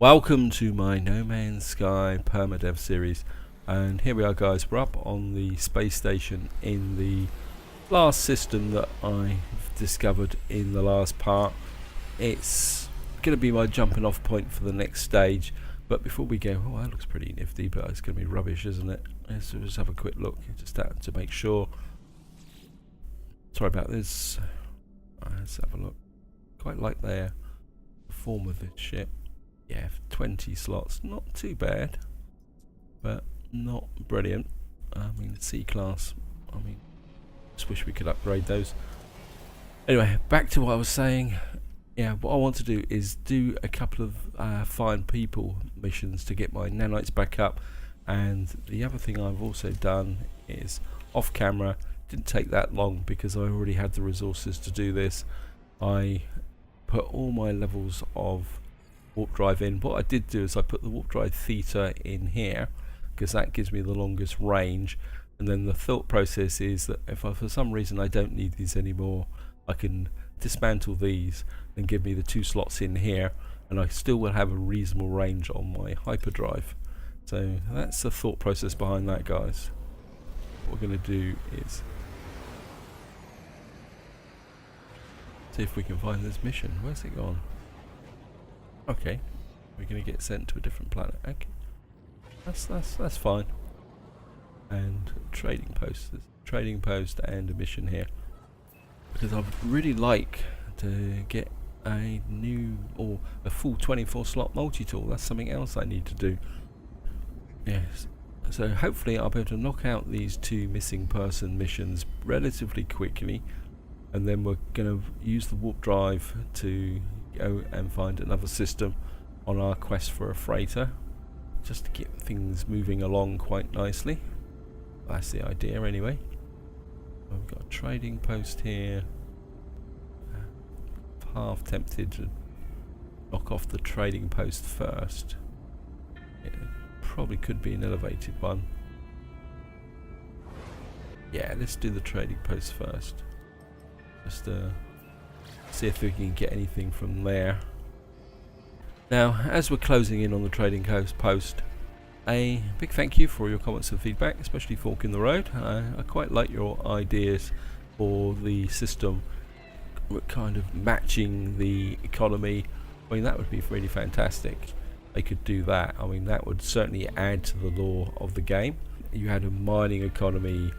Welcome to my No Man's Sky Permadeath series, and here we are guys, we're up on the space station in the last system that I discovered in the last part. It's going to be my jumping off point for the next stage, but before we go, oh, that looks pretty nifty, but it's going to be rubbish, isn't it? Let's just have a quick look just to make sure. Sorry about this. Let's have a look. Quite like the form of this ship. Yeah, 20 slots, not too bad, but not brilliant. I mean, C-class, I mean, just wish we could upgrade those. Anyway, back to what I was saying. Yeah, what I want to do is do a couple of find people missions to get my nanites back up, and the other thing I've also done is off camera, didn't take that long because I already had the resources to do this. I put all my levels of warp drive in. What I did do is I put the warp drive theta in here because that gives me the longest range, and then the thought process is that if for some reason I don't need these anymore, I can dismantle these and give me the 2 slots in here, and I still will have a reasonable range on my hyperdrive. So that's the thought process behind that, guys. What we're going to do is see if we can find this mission. Where's it gone? Okay, we're going to get sent to a different planet. Okay, that's fine. And trading post, there's a trading post and a mission here, because I'd really like to get a new or a full 24 slot multi-tool. That's something else I need to do. Yes, so hopefully I'll be able to knock out these 2 missing person missions relatively quickly, and then we're going to use the warp drive to go and find another system on our quest for a freighter, just to get things moving along quite nicely. That's the idea anyway. We've got a trading post here. Half tempted to knock off the trading post first. It probably could be an elevated one. Yeah, let's do the trading post first. Just see if we can get anything from there. Now, as we're closing in on the trading post, a big thank you for your comments and feedback, especially Fork in the Road. I quite like your ideas for the system kind of matching the economy. I mean, that would be really fantastic. They could do that. I mean, that would certainly add to the lore of the game. You had a mining economy,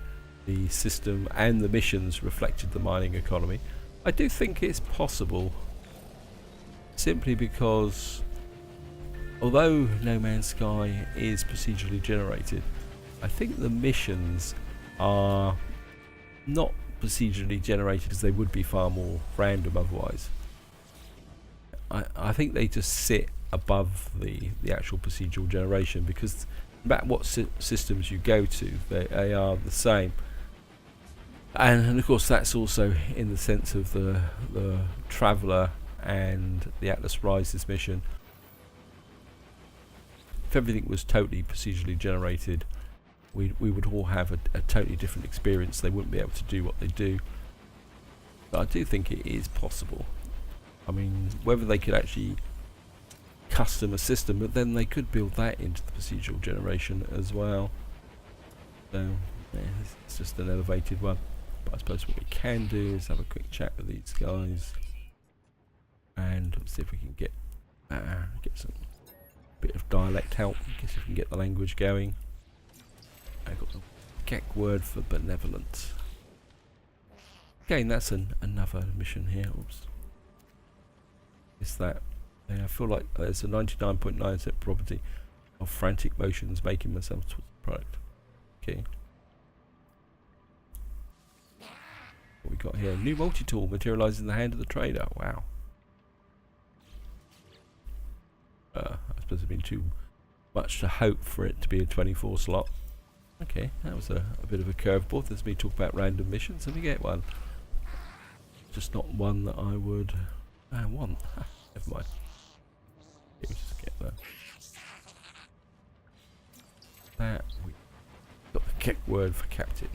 the system and the missions reflected the mining economy. I do think it's possible, simply because although No Man's Sky is procedurally generated, I think the missions are not procedurally generated, as they would be far more random otherwise. I think they just sit above the actual procedural generation, because no matter what systems you go to, they are the same. And of course that's also in the sense of the Traveller and the Atlas Rises mission. If everything was totally procedurally generated, we would all have a totally different experience. They wouldn't be able to do what they do. But I do think it is possible. I mean, whether they could actually custom a system, but then they could build that into the procedural generation as well. So yeah, it's just an elevated one. But I suppose what we can do is have a quick chat with these guys and see if we can get some bit of dialect help. I guess if we can get the language going. I got the Gek word for benevolent. Again, that's another mission here. Oops. Is that? I feel like there's a 99.9% probability of frantic motions making myself towards the product. Okay. What we got here? New multi-tool materializes in the hand of the trader. Wow. I suppose it's been too much to hope for it to be a 24 slot. Okay, that was a bit of a curveball. There's me talk about random missions and we get one. Just not one that I would want. Never mind. Okay, we just get that. We got the Gek word for captain.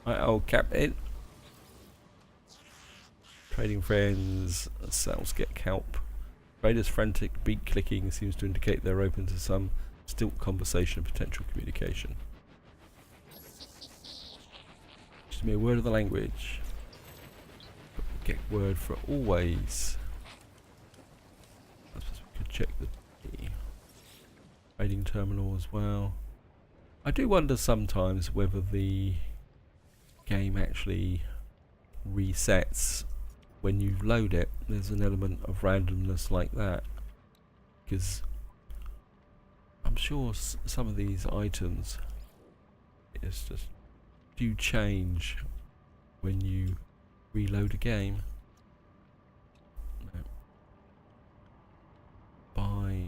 Right, old captain. Trading friends, sales get help. Traders' frantic beat clicking seems to indicate they're open to some still conversation and potential communication. Just me a word of the language. Get word for always. I suppose we could check the trading terminal as well. I do wonder sometimes whether the game actually resets when you load it. There's an element of randomness like that, because I'm sure some of these items do change when you reload a game. No. Buy.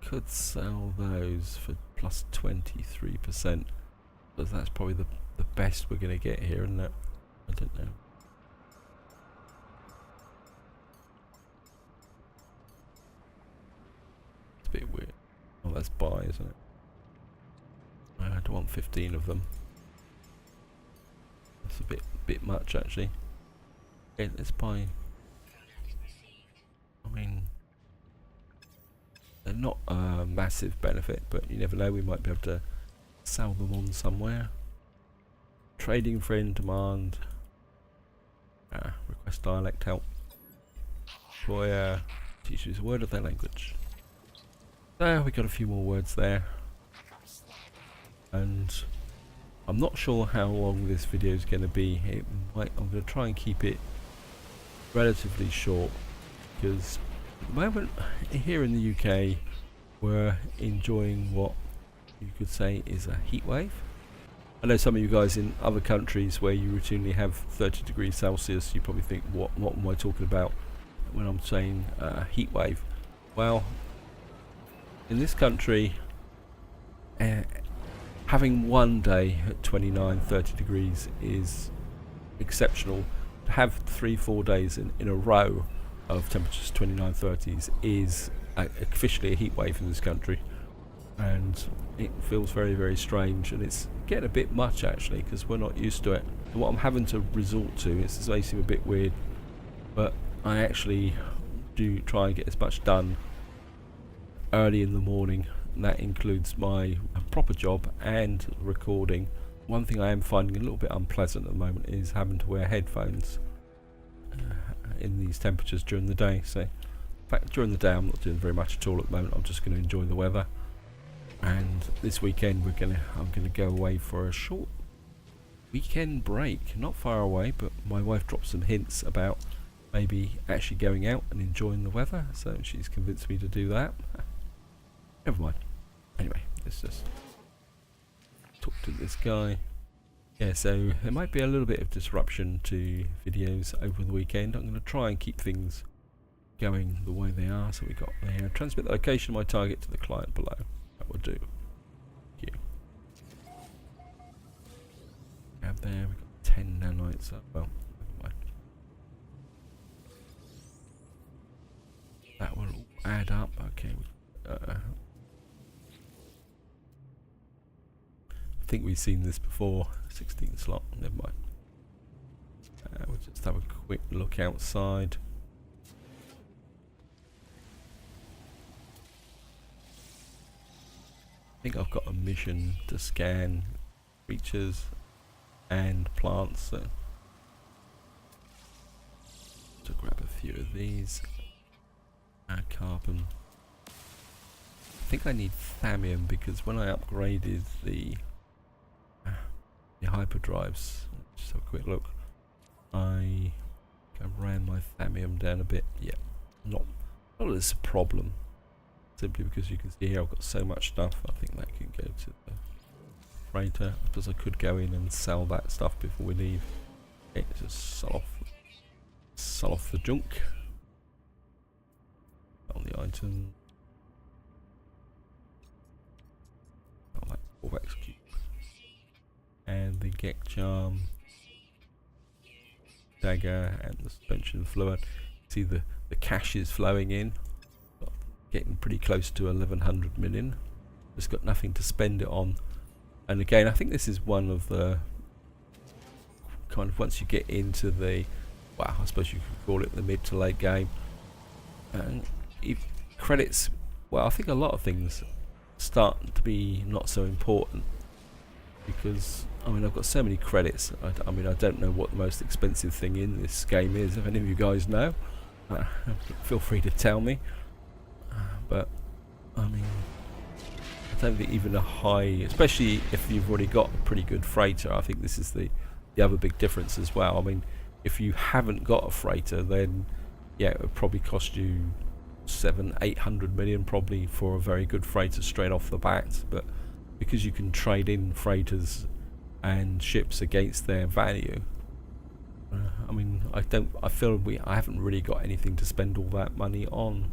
Could sell those for plus 23%, but that's probably the best we're going to get here, isn't it? I don't know. It's a bit weird. Oh, that's buy, isn't it? I don't want 15 of them. That's a bit much, actually. Okay, let's buy. I mean, they're not a massive benefit, but you never know, we might be able to sell them on somewhere. Trading friend demand. Request dialect help. Employer teaches a word of their language. So we got a few more words there. And I'm not sure how long this video is going to be. I'm going to try and keep it relatively short, because at the moment here in the UK we're enjoying what you could say is a heat wave. I know some of you guys in other countries where you routinely have 30 degrees Celsius, you probably think, what am I talking about when I'm saying heat wave? Well, in this country, having one day at 29, 30 degrees is exceptional. To have 3-4 days in a row of temperatures 29, 30s is officially a heat wave in this country, and it feels very, very strange, and it's getting a bit much actually, because we're not used to it. And what I'm having to resort to, this may seem a bit weird, but I actually do try and get as much done early in the morning, and that includes my proper job and recording. One thing I am finding a little bit unpleasant at the moment is having to wear headphones in these temperatures during the day. So in fact, during the day I'm not doing very much at all at the moment. I'm just going to enjoy the weather, and this weekend I'm gonna go away for a short weekend break, not far away, but my wife dropped some hints about maybe actually going out and enjoying the weather, so she's convinced me to do that. Never mind. Anyway, let's just talk to this guy. Yeah, so there might be a little bit of disruption to videos over the weekend. I'm going to try and keep things going the way they are. So we got there, transmit the location of my target to the client below. That will do. Thank you. Have there, we've got 10 nanites up. Well, never mind. That will all add up. Okay. I think we've seen this before. 16 slot, never mind. We'll just have a quick look outside. I think I've got a mission to scan creatures and plants, so to grab a few of these. Carbon. I think I need thallium, because when I upgraded the hyperdrives, just have a quick look, I ran my thallium down a bit. Yeah, not that it's a problem, simply because you can see here I've got so much stuff. I think that can go to the freighter, because I could go in and sell that stuff before we leave. Okay, just sell off the junk on the item. Oh, that Corvex cube. And the Gek charm, dagger, and the suspension fluid. See the cash is flowing in, getting pretty close to 1100 million. Just got nothing to spend it on. And again, I think this is one of the kind of, once you get into the well, I suppose you could call it the mid to late game. And credits, well, I think a lot of things start to be not so important, because I mean I've got so many credits. I mean I don't know what the most expensive thing in this game is. If any of you guys know, feel free to tell me. But I mean, I don't think even a high, especially if you've already got a pretty good freighter. I think this is the other big difference as well. I mean, if you haven't got a freighter, then yeah, it would probably cost you 700-800 million probably for a very good freighter straight off the bat. But because you can trade in freighters and ships against their value, I mean, I feel I haven't really got anything to spend all that money on.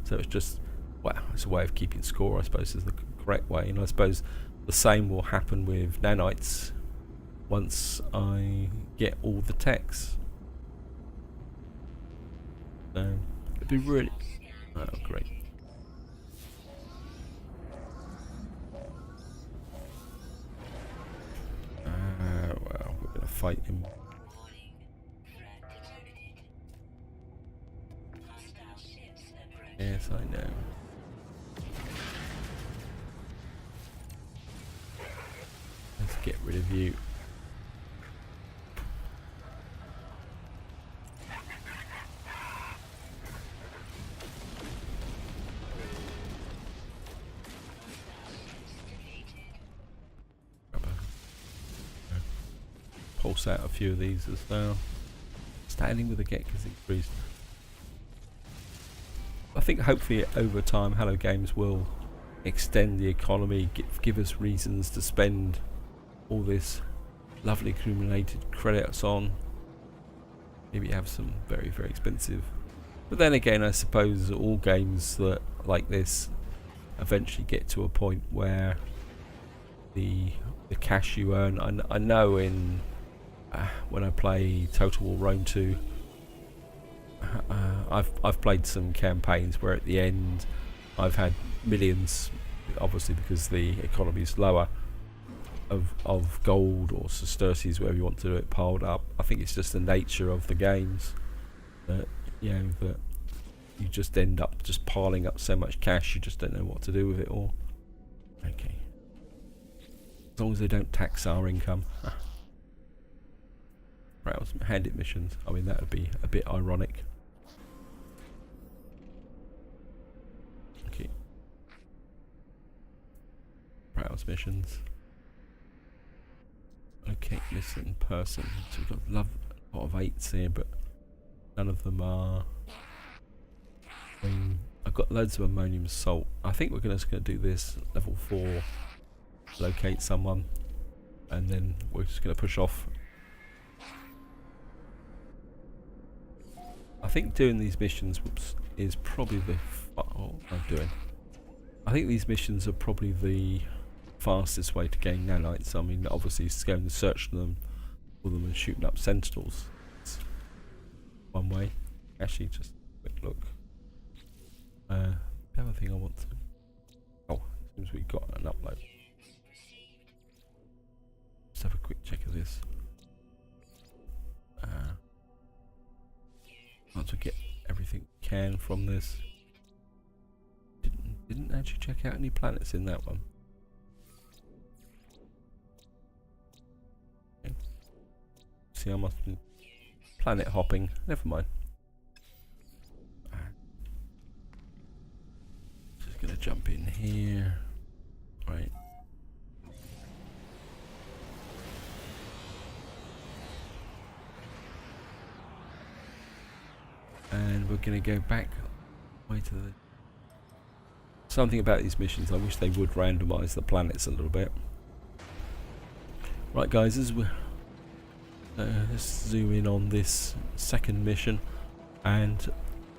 So it's just, well, it's a way of keeping score, I suppose, is the correct way. And I suppose the same will happen with nanites once I get all the techs. So it'd be really, oh great. Well, we're gonna fight him. Yes, I know. Let's get rid of you. Pulse out a few of these as well. Standing with the get is increased. I think hopefully over time Hello Games will extend the economy, give us reasons to spend all this lovely accumulated credits on. Maybe have some very, very expensive. But then again, I suppose all games that like this eventually get to a point where the cash you earn. I know in when I play Total War Rome 2, I've played some campaigns where at the end I've had millions, obviously because the economy is lower, of gold or sesterces, whatever you want to do it, piled up. I think it's just the nature of the games that that you just end up just piling up so much cash you just don't know what to do with it all. Okay, as long as they don't tax our income. Browse hand-it missions. I mean, that would be a bit ironic. Okay. Browse missions. Okay, missing person. So we've got a lot of 8s here, but none of them are. I mean, I've got loads of ammonium salt. I think we're just going to do this level 4, locate someone, and then we're just going to push off. I think doing these missions is probably the I think these missions are probably the fastest way to gain nanites. I mean, obviously, it's going to search for them and shooting up Sentinels. It's one way. Actually, just a quick look. The other thing I want to. Oh, seems we got an upload. Let's have a quick check of this. To get everything we can from this. Didn't actually check out any planets in that one. Okay. See, I must have been planet hopping. Never mind. Just gonna jump in here. Right. And we're going to go back way to the... Something about these missions, I wish they would randomise the planets a little bit. Right guys, as we're... let's zoom in on this second mission. And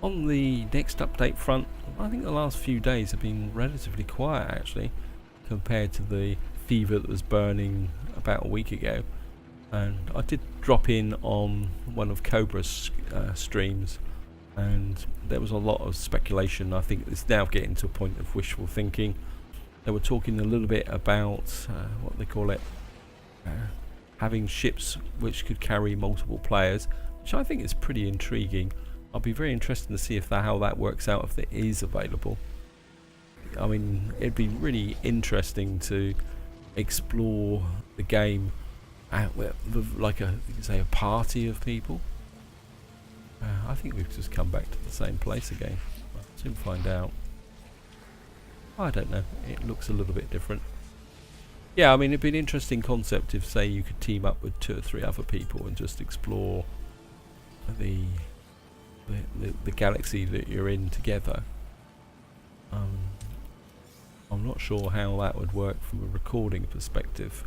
on the next update front, I think the last few days have been relatively quiet actually, compared to the fever that was burning about a week ago. And I did drop in on one of Cobra's streams, and there was a lot of speculation. I think it's now getting to a point of wishful thinking. They were talking a little bit about what they call it, having ships which could carry multiple players. which I think is pretty intriguing. I'll be very interested to see how that works out, if it is available. I mean, it'd be really interesting to explore the game with like a party of people. I think we've just come back to the same place again. I'll soon find out. I don't know. It looks a little bit different. Yeah, I mean, it'd be an interesting concept if, say, you could team up with 2 or 3 other people and just explore the galaxy that you're in together. I'm not sure how that would work from a recording perspective.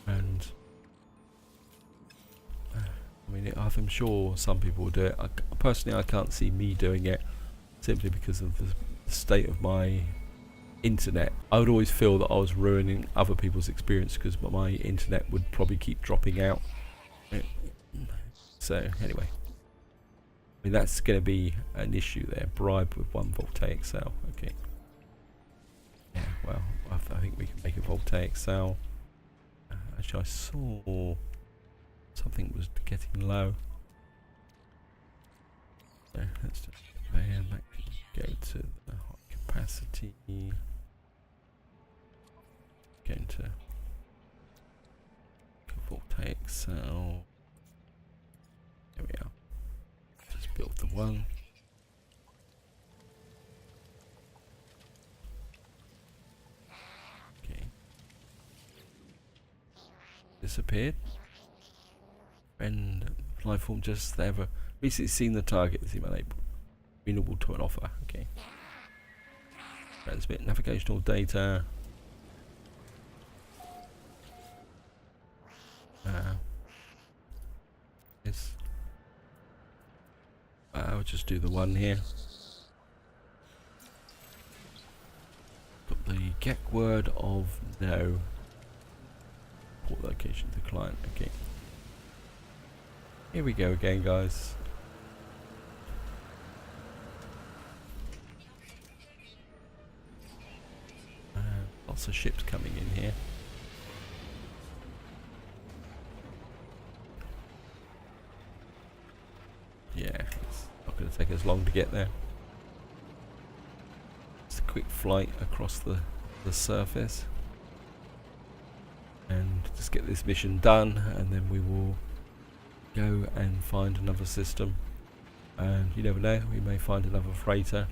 And I mean, I'm sure some people will do it. Personally, I can't see me doing it, simply because of the state of my internet. I would always feel that I was ruining other people's experience because my internet would probably keep dropping out. So anyway, I mean, that's going to be an issue there. Bribe with 1 voltaic cell. Okay. Yeah, well, I think we can make a voltaic cell. Actually, I saw something was getting low. So let's just go to the high capacity. Go into voltaic cell. There we are. Just build the one. Okay. Disappeared. And life form just there. Recently seen the target. See my neighbor. Renewable to an offer. Okay. Transmit navigational data. Yes. I'll just do the one here. Got the get word of no. Port location to the client. Okay. Here we go again, guys. Lots of ships coming in here. Yeah, it's not going to take us long to get there. Just a quick flight across the surface. And just get this mission done, and then we will go and find another system. And you never know, we may find another freighter.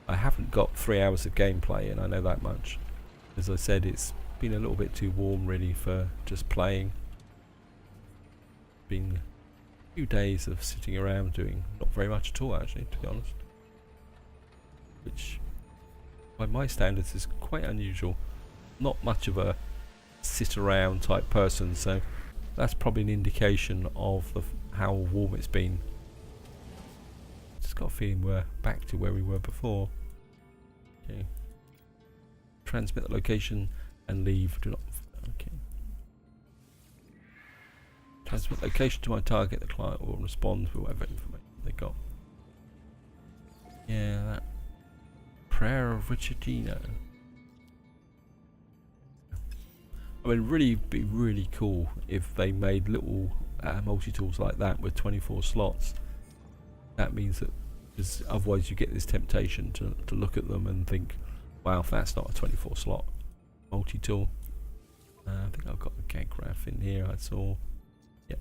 I haven't got 3 hours of gameplay, and I know that much. As I said, it's been a little bit too warm really for just playing. Been a few days of sitting around doing not very much at all, actually, to be honest. Which, by my standards, is quite unusual. Not much of a sit around type person, so that's probably an indication of how warm it's been. Just got a feeling we're back to where we were before. Okay. Transmit the location and leave. Do not. Okay. Transmit location to my target. The client will respond with whatever information they got. Yeah, that prayer of Richardino. I mean, really be really cool if they made little multi-tools like that with 24 slots. That means that, because otherwise you get this temptation to look at them and think, wow, that's not a 24 slot multi-tool. I think I've got the gag graph in here, I saw. Yep.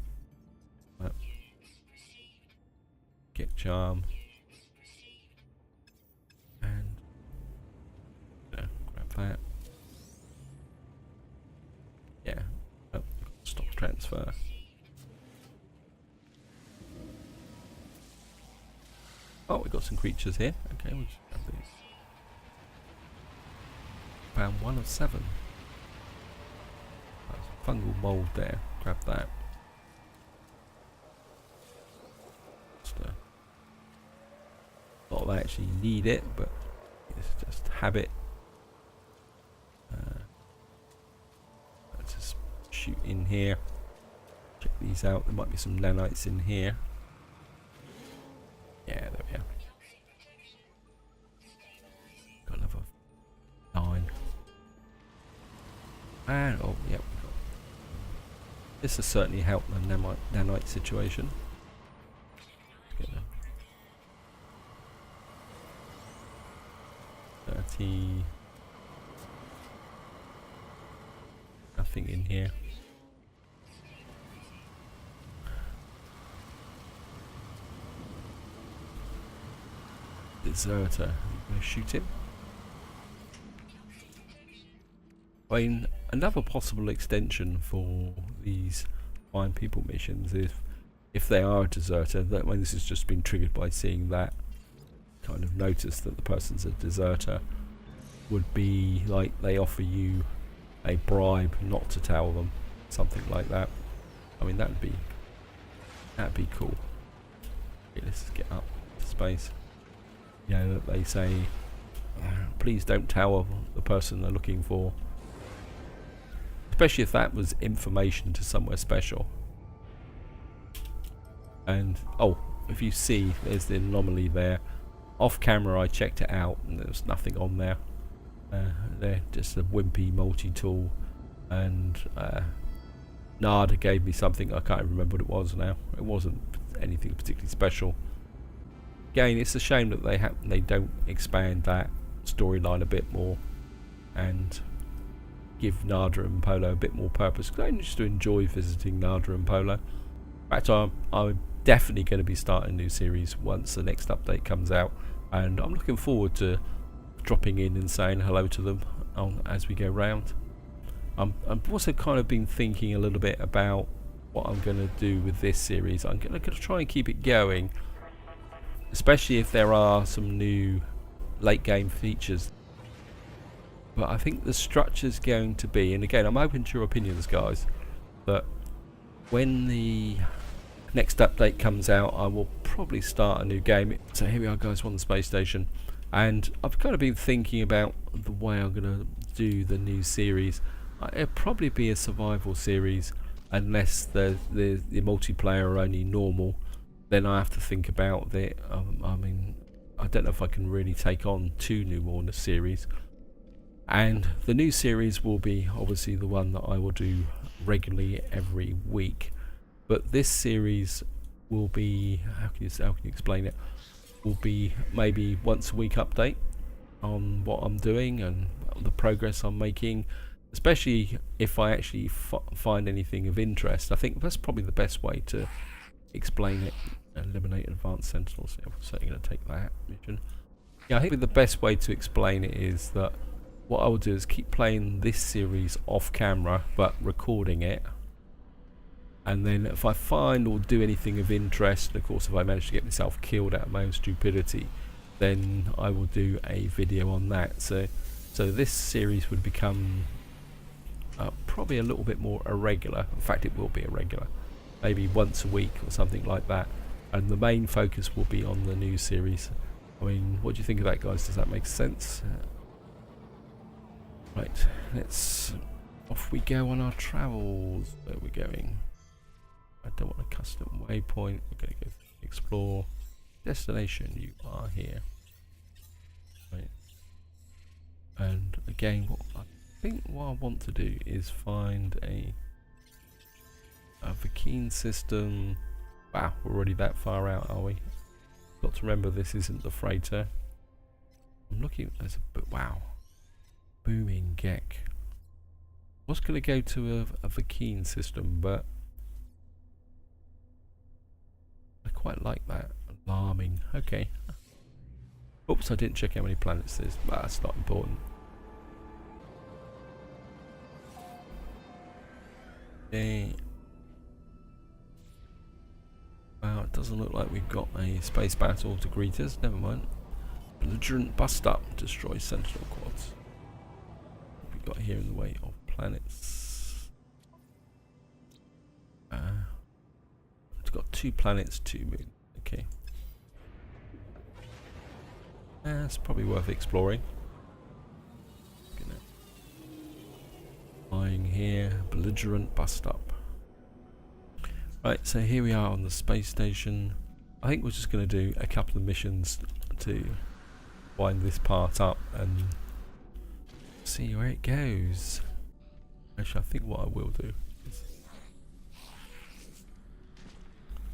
Get charm. And grab that. Yeah. Oh, stock transfer. Oh, we've got some creatures here. Okay, we'll just grab these. Found 1 of 7. That's a fungal mold there. Grab that. Not that I actually need it, but it's just habit. Let's just shoot in here. Check these out. There might be some nanites in here. Yeah, there we are. Got another 9. And oh yeah, this has certainly helped the nanite situation. 30. Nothing in here. Deserter. I'm going to shoot him. I mean, another possible extension for these Find People missions is if they are a deserter, that when this has just been triggered by seeing that kind of notice that the person's a deserter, would be like they offer you a bribe not to tell them, something like that. I mean, that'd be cool. Okay, let's just get up to space. You know, that they say, please don't tell the person they're looking for, especially if that was information to somewhere special. And oh, if you see, there's the anomaly there. Off camera I checked it out and there's nothing on there. They're just a wimpy multi-tool, and Nada gave me something, I can't remember what it was now. It wasn't anything particularly special. Again, it's a shame that they don't expand that storyline a bit more and give Nada and Polo a bit more purpose, because I used to enjoy visiting Nada and Polo. In fact, I'm definitely going to be starting a new series once the next update comes out, and I'm looking forward to dropping in and saying hello to them as we go round. I've also kind of been thinking a little bit about what I'm going to do with this series. I'm going to try and keep it going, especially if there are some new late game features. But I think the structure's going to be, and again I'm open to your opinions guys, that when the next update comes out I will probably start a new game. So here we are guys, we're on the space station, and I've kind of been thinking about the way I'm going to do the new series. It'll probably be a survival series unless the multiplayer are only normal. Then I have to think about it. I mean, I don't know if I can really take on 2 new Warner series. And the new series will be obviously the one that I will do regularly every week. But this series will be, how can you explain it? Will be maybe once a week update on what I'm doing and the progress I'm making, especially if I actually find anything of interest. I think that's probably the best way to explain it. Eliminate advanced Sentinels. Yeah, we're certainly going to take that mission. Yeah, I think the best way to explain it is that what I will do is keep playing this series off camera but recording it, and then if I find or do anything of interest, and of course if I manage to get myself killed out of my own stupidity, then I will do a video on that. So this series would become probably a little bit more irregular. In fact, it will be irregular, maybe once a week or something like that, and the main focus will be on the new series. I mean, what do you think of that guys? Does that make sense? Right, let's off we go on our travels. Where are we going? I don't want a custom waypoint. We're going to go explore. Destination, you are here. Right. And again, what I think what I want to do is find a Waking system. Wow, we're already that far out, are we? Got to remember this isn't the freighter. I'm looking as a but wow. Booming Gek. I was going to go to a Waking system, but I quite like that. Alarming. Okay. Oops, I didn't check how many planets there's. Well, that's not important. Okay. Wow, it doesn't look like we've got a space battle to greet us. Never mind. Belligerent bust up. Destroy Sentinel quads. What have we got here in the way of planets? It's got 2 planets, 2 moons. Okay. It's probably worth exploring. Lying here, belligerent bust up. Right, so here we are on the space station. I think we're just going to do a couple of missions to wind this part up and see where it goes. Actually, I think what I will do is...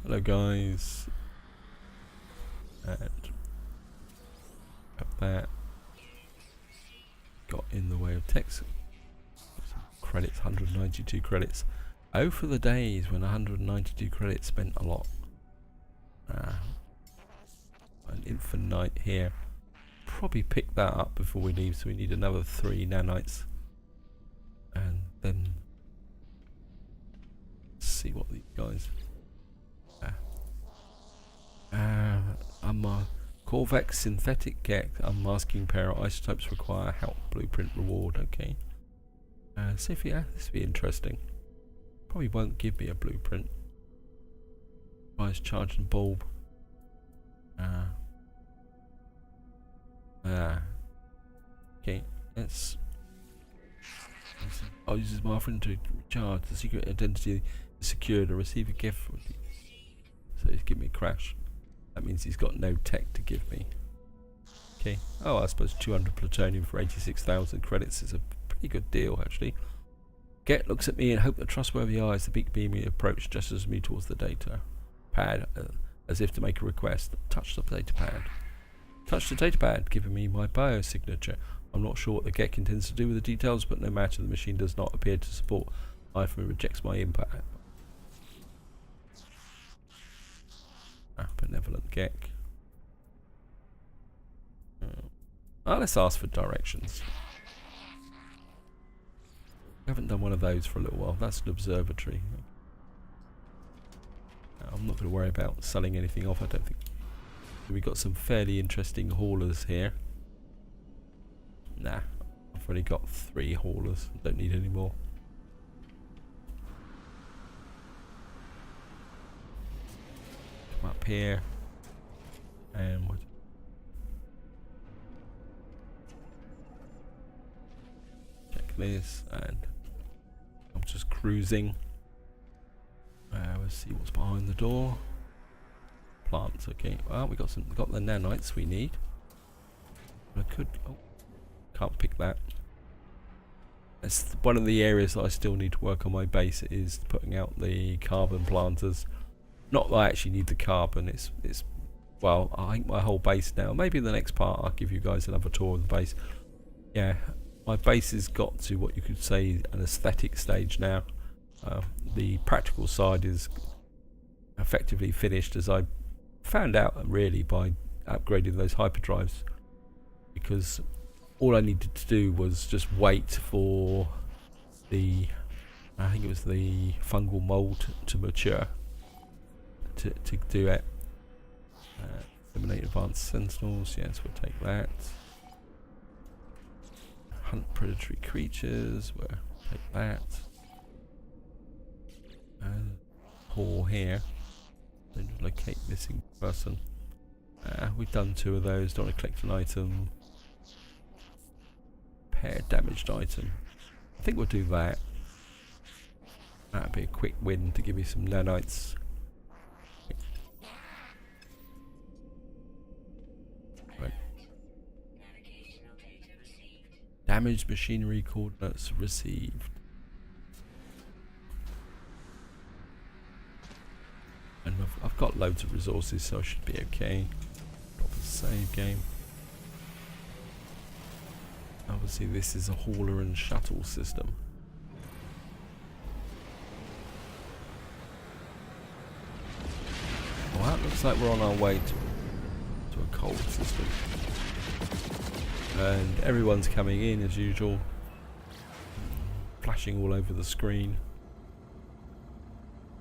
Hello guys. And... that got in the way of text. Some credits, 192 credits. Oh, for the days when 192 credits meant a lot. An infinite here. Probably pick that up before we leave, so we need another 3 nanites. And then see what these guys. Corvex synthetic Gek unmasking pair of isotopes require help. Blueprint reward. Okay. See if this will be interesting. Probably won't give me a blueprint. Price charging bulb. Okay, let's I'll use my friend to recharge. The secret identity is secured. A receive a gift. So he's giving me a crash. That means he's got no tech to give me. Okay. Oh, I suppose 200 plutonium for 86,000 credits is a pretty good deal, actually. Get looks at me and hope that trustworthy eyes. The big beamy approach gestures me towards the data pad, as if to make a request. Touch the data pad. Touch the data pad, giving me my biosignature. I'm not sure what the Gek intends to do with the details, but no matter, the machine does not appear to support. iPhone rejects my input. Benevolent Gek. Let's ask for directions. I haven't done one of those for a little while. That's an observatory. I'm not going to worry about selling anything off, I don't think. We've got some fairly interesting haulers here. Nah, I've already got 3 haulers. Don't need any more. Come up here. And what? Check this, and I'm just cruising. Let's see what's behind the door. Plants, okay. Well, we got the nanites we need. I could. Oh, can't pick that. That's one of the areas that I still need to work on my base, is putting out the carbon planters. Not that I actually need the carbon. It's well, I think my whole base now. Maybe in the next part I'll give you guys another tour of the base. Yeah, my base has got to what you could say an aesthetic stage now. The practical side is effectively finished, as I found out really by upgrading those hyperdrives, because all I needed to do was just wait for the, I think it was the fungal mold to mature to do it. Eliminate advanced sentinels, yes, we'll take that. Hunt predatory creatures, we'll take that. Haul here. Then locate missing person. We've done 2 of those. Don't want to collect an item. Pair damaged item. I think we'll do that. That'd be a quick win to give me some nanites. Right. Damaged machinery coordinates received. And I've got loads of resources, so I should be okay. Drop a save game. Obviously this is a hauler and shuttle system. Well, that looks like we're on our way to a cold system. And everyone's coming in as usual. Flashing all over the screen.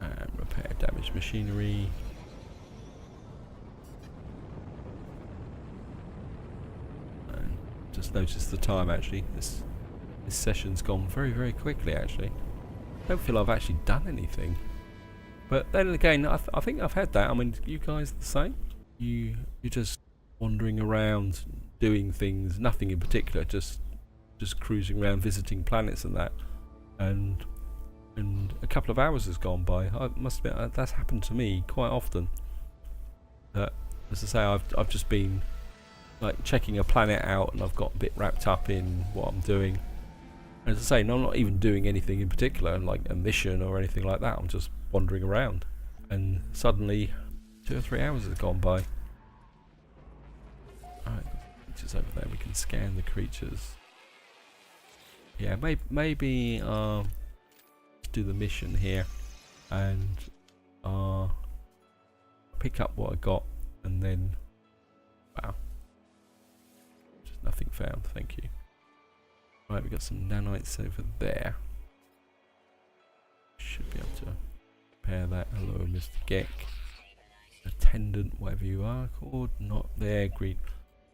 And repair damaged machinery. And just noticed the time actually. This session's gone very, very quickly actually. Don't feel I've actually done anything. But then again, I think I've had that. I mean, you guys the same? You're just wandering around doing things, nothing in particular, just cruising around visiting planets and that. And a couple of hours has gone by. I must admit, that's happened to me quite often. As I say, I've just been like checking a planet out, and I've got a bit wrapped up in what I'm doing, As I say, no, I'm not even doing anything in particular, like a mission or anything like that. I'm just wandering around, and suddenly 2 or 3 hours has gone by. Alright, creatures over there. We can scan the creatures. Yeah, maybe do the mission here and pick up what I got, and then wow, just nothing found. Thank you. Right, we got some nanites over there. Should be able to repair that. Hello, Mr. Geck. Attendant, whatever you are called. Not there. Greet.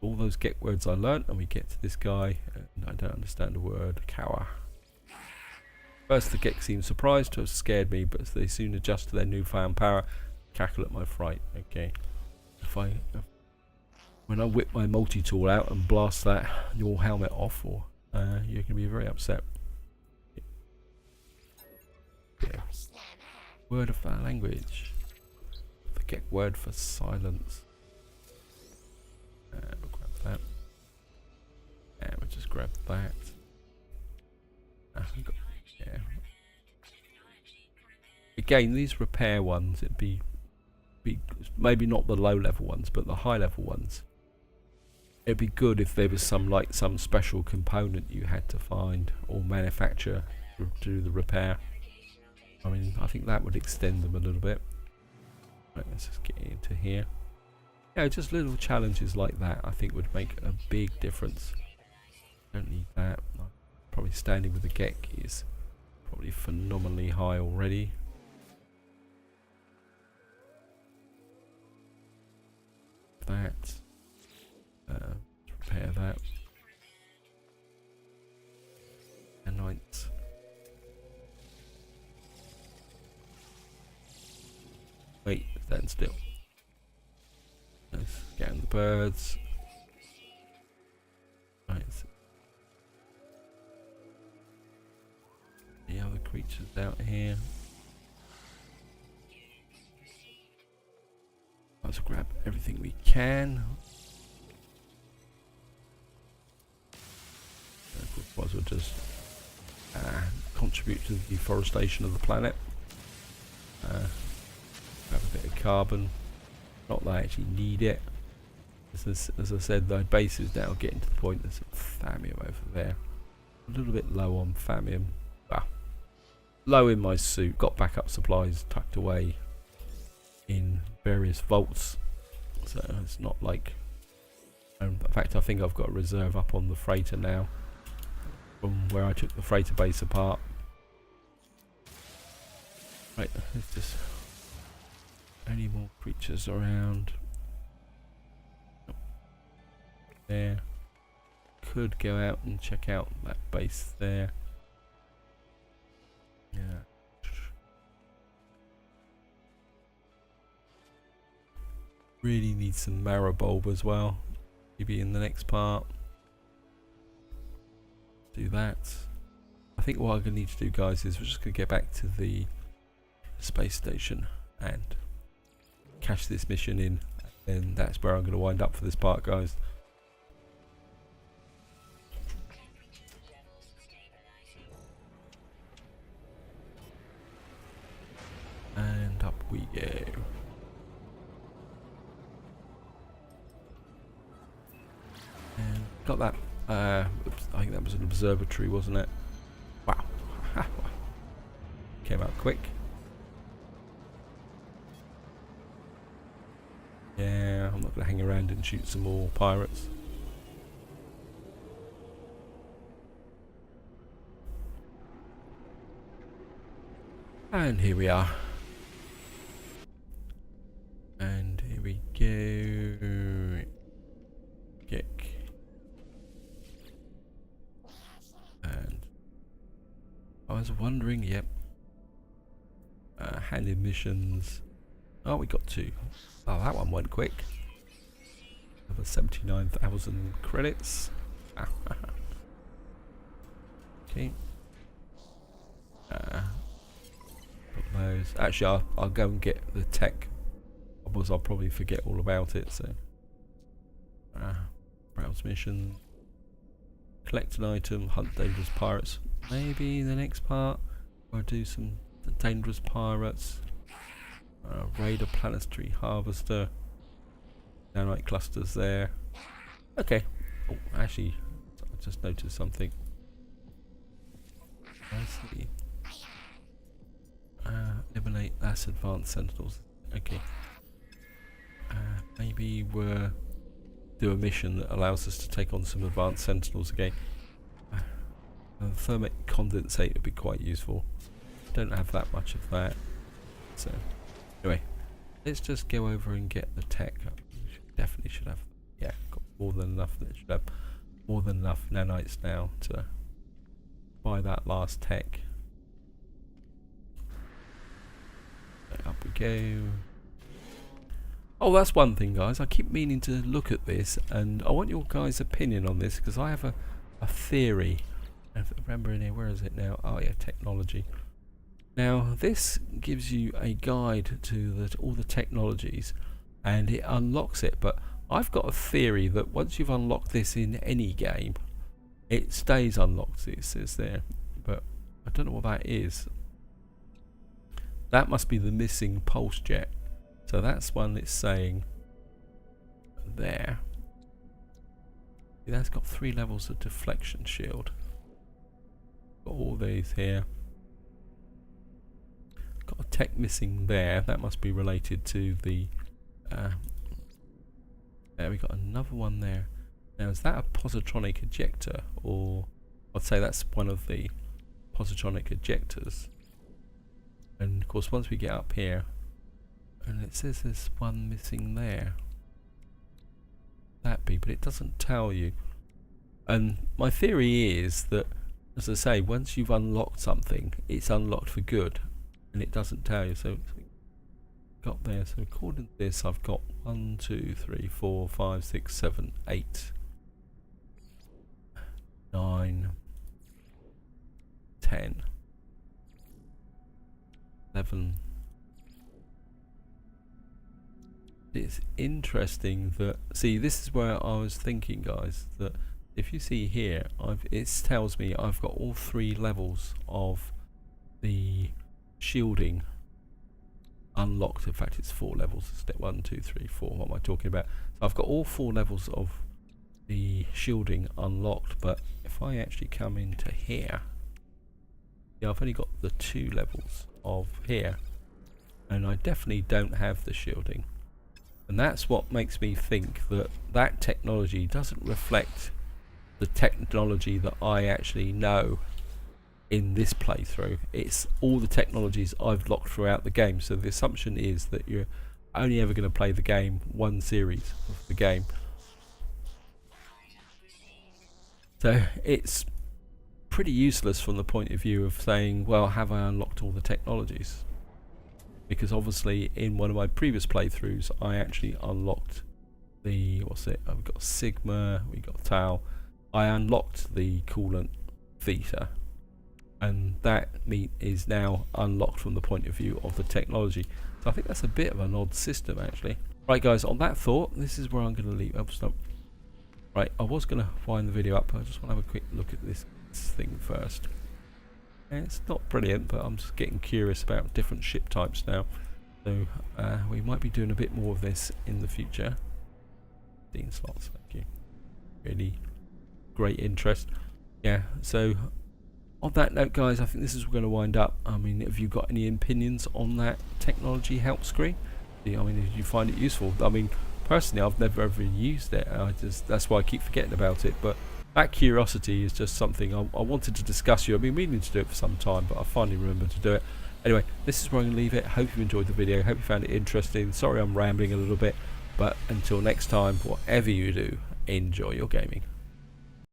All those Geck words I learnt, and we get to this guy, and I don't understand a word. Cower. First, the Geck seemed surprised to have scared me, but they soon adjust to their newfound power. Cackle at my fright. Okay. When I whip my multi-tool out and blast that your helmet off, or you're going to be very upset. Yeah. Word of our language. Forget word for silence. We'll grab that. And we'll just grab that. Yeah. Again, these repair ones, it'd be maybe not the low level ones, but the high level ones. It'd be good if there was some special component you had to find or manufacture to do the repair. I mean, I think that would extend them a little bit. Right, let's just get into here. Yeah, just little challenges like that I think would make a big difference. Don't need that. Probably standing with the Geck is probably phenomenally high already. That. Repair that. Nanites. Wait, stand still. Let's scan the birds. Right. The other creatures out here. Let's grab everything we can. Otherwise we'll just contribute to the deforestation of the planet. Grab a bit of carbon. Not that I actually need it. As I said, the base is now getting to the point there's some thallium over there. A little bit low on thallium. Well, low in my suit. Got backup supplies tucked away in various vaults. So it's not like... in fact, I think I've got a reserve up on the freighter now. From where I took the freighter base apart. Right, let's just... Any more creatures around? There. Could go out and check out that base there. Yeah. Really need some Marabulb as well. Maybe in the next part. Do that. I think what I'm going to need to do, guys, is we're just going to get back to the space station and cash this mission in, and that's where I'm going to wind up for this part, guys. And up we go. And got that. Oops, I think that was an observatory, wasn't it? Wow. Came out quick. Yeah, I'm not going to hang around and shoot some more pirates. And here we are. And here we go. Kick. And I was wondering, yep. Handed missions. Oh, we got 2. Oh, that one went quick. Another 79,000 credits. Okay. Put those. Actually, I'll go and get the tech. Otherwise, I'll probably forget all about it. So, browse mission. collect an item, hunt dangerous pirates. Maybe the next part, or do some dangerous pirates. Raid a planetary harvester. Nanite clusters there. Okay. Oh, actually, I just noticed something. I see. Eliminate that's advanced sentinels. Okay. Maybe we'll do a mission that allows us to take on some advanced sentinels again. Thermic condensate would be quite useful. Don't have that much of that. So, anyway, let's just go over and get the tech. Definitely should have. Yeah, got more than enough. It should have more than enough nanites now to buy that last tech. Up we go. Oh, that's one thing, guys. I keep meaning to look at this, and I want your guys' opinion on this because I have a theory. I remember in here, where is it now? Oh yeah, technology. Now this gives you a guide to all the technologies, and it unlocks it. But I've got a theory that once you've unlocked this in any game, it stays unlocked. It says there, but I don't know what that is. That must be the missing pulse jet. So that's one it's saying there. That's got 3 levels of deflection shield. Got all these here. Got a tech missing there. That must be related to the. There we got another one there. Now is that a positronic ejector, or I'd say that's one of the positronic ejectors. And of course, once we get up here, and it says there's one missing there. That be, but it doesn't tell you. And my theory is that, as I say, once you've unlocked something, it's unlocked for good, and it doesn't tell you. So got there. So according to this, I've got 1, 2, 3, 4, 5, 6, 7, 8, 9, 10, 11. It's interesting that, see, this is where I was thinking, guys, that if you see here, it tells me I've got all 3 levels of the shielding unlocked. In fact, it's 4 levels. Step 1, 2, 3, 4. What am I talking about? So I've got all 4 levels of the shielding unlocked, but if I actually come into here, yeah, I've only got the 2 levels of here, and I definitely don't have the shielding. And that's what makes me think that that technology doesn't reflect the technology that I actually know in this playthrough. It's all the technologies I've locked throughout the game. So the assumption is that you're only ever going to play the game one series of the game. So it's pretty useless from the point of view of saying, well, have I unlocked all the technologies? Because obviously in one of my previous playthroughs I actually unlocked the, what's it, we've got Sigma, we've got Tau. I unlocked the coolant Theta, and that is now unlocked from the point of view of the technology. So I think that's a bit of an odd system actually. Right guys, on that thought, this is where I'm going to leave. Oh, stop. Right, I was going to wind the video up, I just want to have a quick look at this thing first. It's not brilliant, but I'm just getting curious about different ship types now. So we might be doing a bit more of this in the future. 15 slots, thank you. Really great interest. Yeah, so on that note guys, I think this is going to wind up. I mean, have you got any opinions on that technology help screen? I mean, did you find it useful? I mean, personally I've never ever used it. That's why I keep forgetting about it, but that curiosity is just something I wanted to discuss you. I've been meaning to do it for some time, but I finally remembered to do it. Anyway, this is where I'm going to leave it. Hope you enjoyed the video. Hope you found it interesting. Sorry I'm rambling a little bit, but until next time, whatever you do, enjoy your gaming.